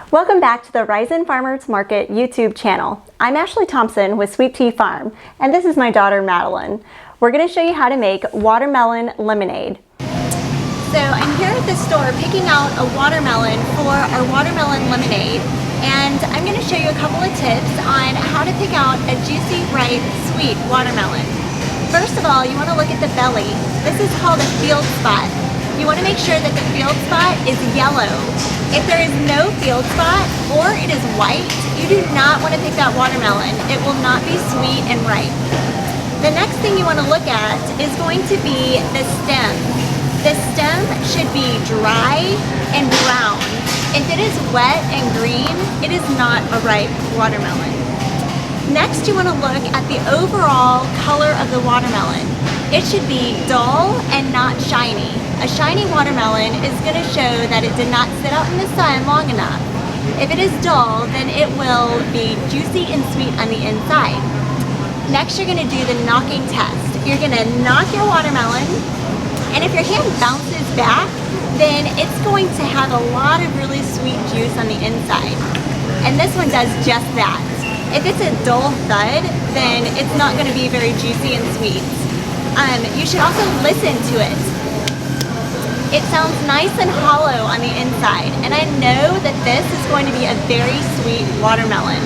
Welcome back to the Risen Farmers Market YouTube channel. I'm Ashley Thompson with Sweet Tea Farm, and this is my daughter Madeline. We're going to show you how to make watermelon lemonade. So I'm here at the store picking out a watermelon for our watermelon lemonade, and I'm going to show you a couple of tips on how to pick out a juicy, ripe, sweet watermelon. First of all, you want to look at the belly. This is called a field spot. You want to make sure that the field spot is yellow. If there is no field spot or it is white, you do not want to pick that watermelon. It will not be sweet and ripe. The next thing you want to look at is going to be the stem. The stem should be dry and brown. If it is wet and green, it is not a ripe watermelon. Next, you want to look at the overall color of the watermelon. It should be dull and not shiny. A shiny watermelon is going to show that it did not sit out in the sun long enough. If it is dull, then it will be juicy and sweet on the inside. Next, you're going to do the knocking test. You're going to knock your watermelon, and if your hand bounces back, then it's going to have a lot of really sweet juice on the inside. And this one does just that. If it's a dull thud, then it's not going to be very juicy and sweet. You should also listen to it. It sounds nice and hollow on the inside, and I know that this is going to be a very sweet watermelon.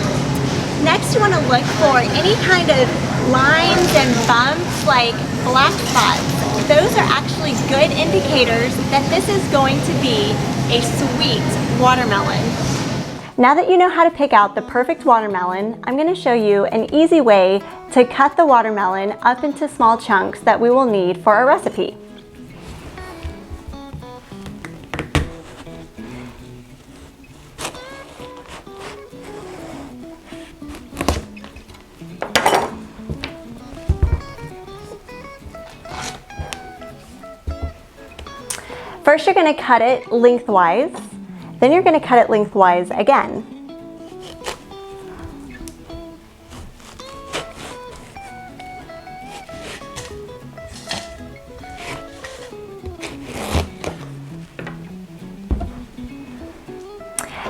Next, you want to look for any kind of lines and bumps like black spots. Those are actually good indicators that this is going to be a sweet watermelon. Now that you know how to pick out the perfect watermelon, I'm going to show you an easy way to cut the watermelon up into small chunks that we will need for our recipe. First, you're going to cut it lengthwise, then you're going to cut it lengthwise again.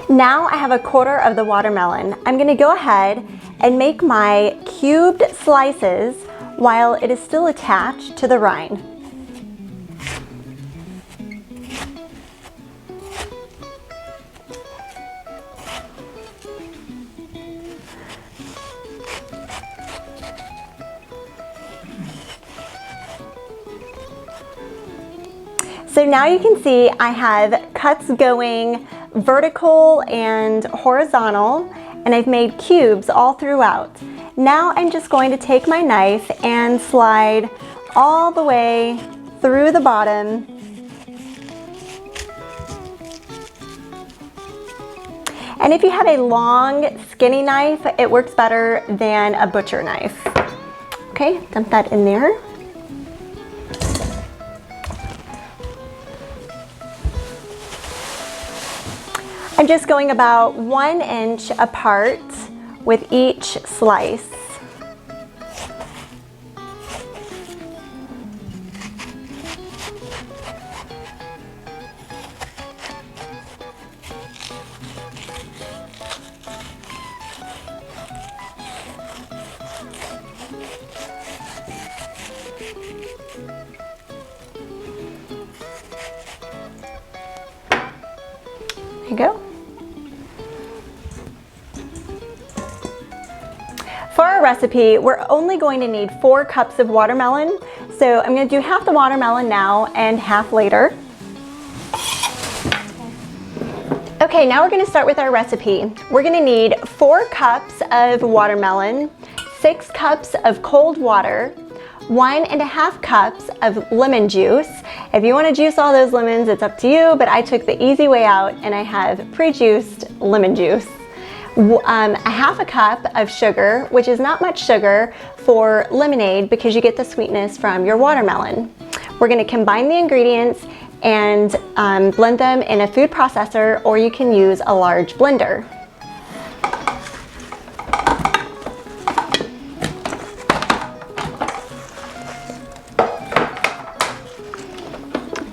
Now I have a quarter of the watermelon. I'm going to go ahead and make my cubed slices while it is still attached to the rind. So now you can see I have cuts going vertical and horizontal, and I've made cubes all throughout. Now I'm just going to take my knife and slide all the way through the bottom. And if you have a long, skinny knife, it works better than a butcher knife. Okay, dump that in there. I'm just going about 1 inch apart with each slice. There you go. For our recipe, we're only going to need 4 cups of watermelon. So I'm going to do half the watermelon now and half later. Okay, now we're going to start with our recipe. We're going to need 4 cups of watermelon, 6 cups of cold water, 1.5 cups of lemon juice. If you want to juice all those lemons, it's up to you, but I took the easy way out and I have pre-juiced lemon juice. 1/2 cup of sugar, which is not much sugar for lemonade because you get the sweetness from your watermelon. We're going to combine the ingredients and blend them in a food processor, or you can use a large blender.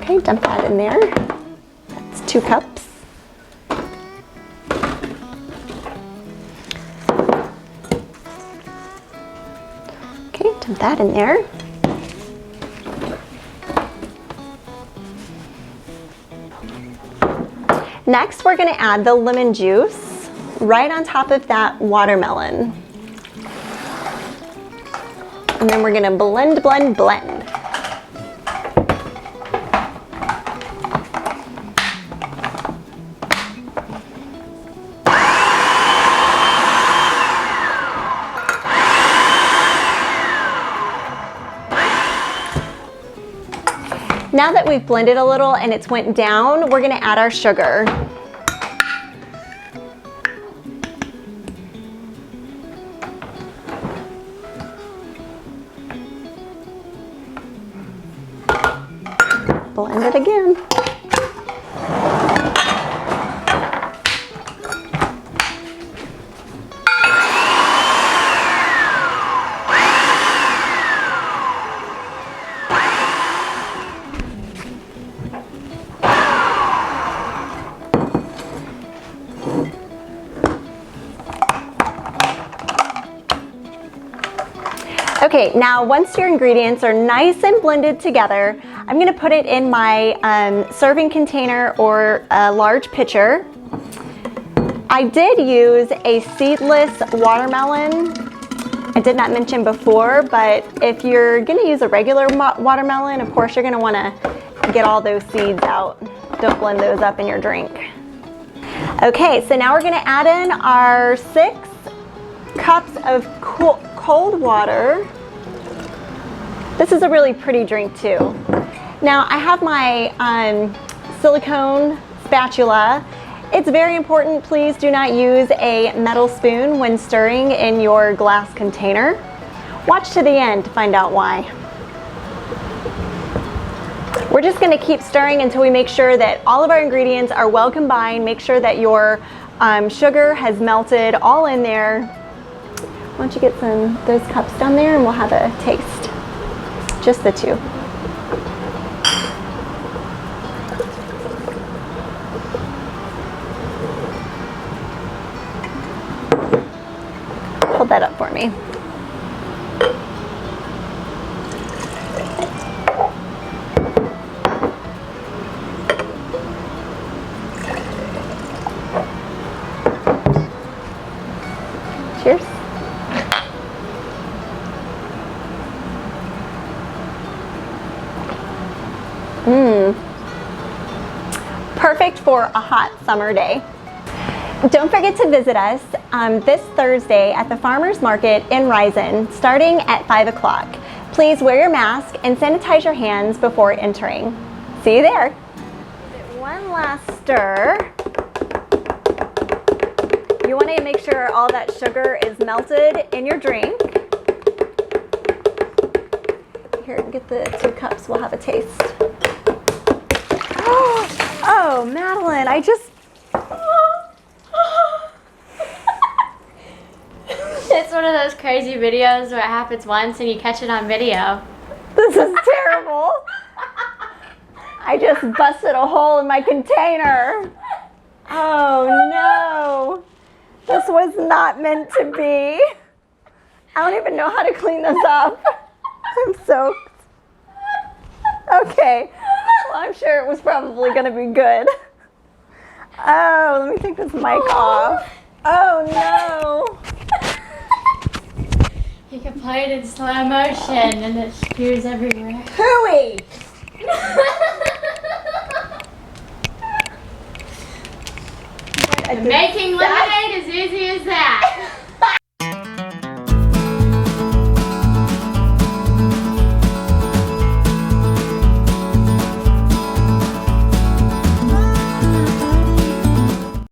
Okay, dump that in there. That's 2 cups. Put that in there. Next, we're going to add the lemon juice right on top of that watermelon. And then we're going to blend, blend, blend. Now that we've blended a little and it's went down, we're going to add our sugar. Blend it again. Okay, now once your ingredients are nice and blended together, I'm going to put it in my serving container or a large pitcher. I did use a seedless watermelon. I did not mention before, but if you're going to use a regular watermelon, of course you're going to want to get all those seeds out. Don't blend those up in your drink. Okay, so now we're going to add in our 6 cups of cold water. This is a really pretty drink too. Now I have my silicone spatula. It's very important, please do not use a metal spoon when stirring in your glass container. Watch to the end to find out why. We're just going to keep stirring until we make sure that all of our ingredients are well combined. Make sure that your sugar has melted all in there. Why don't you get those cups down there and we'll have a taste. Just the 2. Hold that up for me. Cheers. Perfect for a hot summer day. Don't forget to visit us this Thursday at the Farmers Market in Risen, starting at 5 o'clock. Please wear your mask and sanitize your hands before entering. See you there. One last stir. You want to make sure all that sugar is melted in your drink. Here, get the 2 cups, we'll have a taste. Oh, Madeline, I just... It's one of those crazy videos where it happens once and you catch it on video. This is terrible. I just busted a hole in my container. Oh no. This was not meant to be. I don't even know how to clean this up. I'm soaked. Okay. Well, I'm sure it was probably going to be good. Oh, let me take this mic off. Oh no. You can play it in slow motion and it spews everywhere. Hooey! Making lemonade as easy as that.